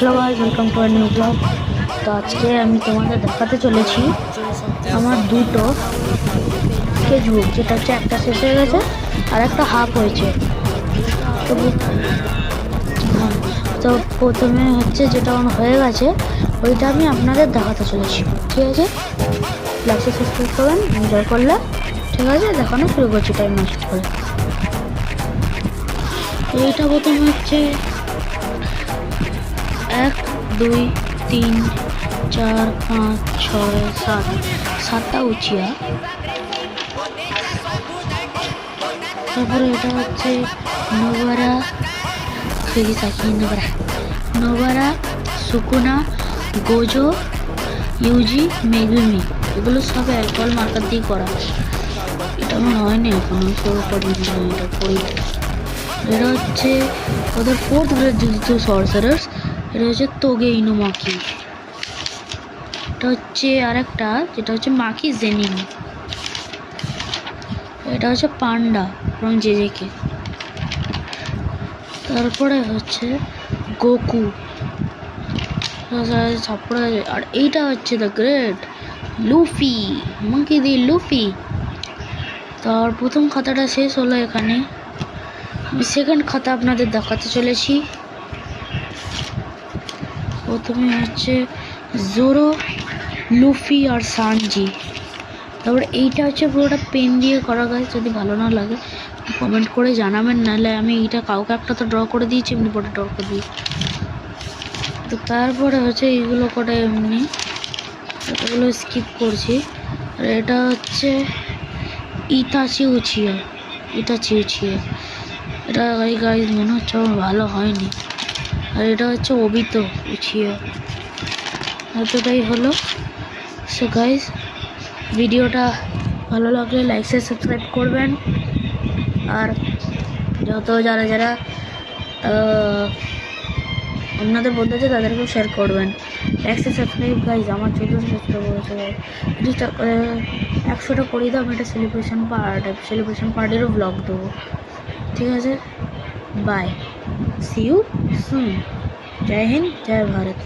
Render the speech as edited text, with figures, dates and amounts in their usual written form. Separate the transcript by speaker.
Speaker 1: Hello guys, welcome to our new blog. তো আজকে আমি তোমাদের দেখাতে চলেছি আমার দুটো ফেসবুক, যেটা হচ্ছে একটা শেষ হয়ে গেছে আর একটা হাফ হয়েছে। তো হ্যাঁ, তো প্রথমে হচ্ছে যেটা আমার হয়ে গেছে ওইটা আমি আপনাদের দেখাতে চলেছি। ঠিক আছে, লাইকটা সাবস্ক্রাইব করবেন, এনজয় করলে। ঠিক আছে, দেখানো শুরু করছি টাইম নষ্ট করে। তো এইটা প্রথমে হচ্ছে 1 2 3 4 5 6 7 সাতটা উচিয়া। তারপরে এটা হচ্ছে Nobara Nobara Sukuna Gojo Yuji Megumi, এগুলো সব অ্যালকোহল মার্কার দিয়ে করা। এটা আমার হয়নি এখনো, শুরু করিনি, এটা করি। এটা হচ্ছে ওদের 4th গ্রেড জুজুৎসু সর্সারার্স। এটা হচ্ছে তোগে ইনুমাকি। এটা হচ্ছে আরেকটা, যেটা হচ্ছে মাকি জেনিন। এটা হচ্ছে পান্ডা এবং জেজেকে। তারপরে হচ্ছে গোকু। আর এইটা হচ্ছে the great Luffy, Monkey D Luffy. তার প্রথম খাতাটা শেষ হলো এখানে। আমি সেকেন্ড খাতা আপনাদের দেখাতে চলেছি। প্রথমে হচ্ছে জোরো, লুফি আর সানজি। তারপর এইটা হচ্ছে পুরোটা পেন দিয়ে করা গাছ। যদি ভালো না লাগে কমেন্ট করে জানাবেন, নাহলে আমি এইটা কাউকে একটা তো ড্র করে দিয়েছি, এমনি পরে ড্র করে দিই। তো তারপরে হচ্ছে এইগুলো কটা এমনি, এগুলো স্কিপ করছি। আর এটা হচ্ছে ইতাচি উচিয়া। এটা গাইজ মনে হচ্ছে আমার ভালো হয়নি। আর এটা হচ্ছে অবিতো উচিয়া। এতটাই হলো। সো গাইজ, ভিডিওটা ভালো লাগলে লাইক শেয়ার সাবস্ক্রাইব করবেন। আর যারা যারা আপনাদের বন্ধু আছে তাদেরকেও শেয়ার করবেন। লাইক শেয়ার সাবস্ক্রাইব গাইজ, আমার 1400 সাবস্ক্রাইব হয়েছে। 100টা করিয়ে দাও, আমি একটা সেলিব্রেশন পার্টিরও ব্লগ দেবো। ঠিক আছে, বাই, সি ইউ সুন। জয় হিন্দ, জয় ভারত।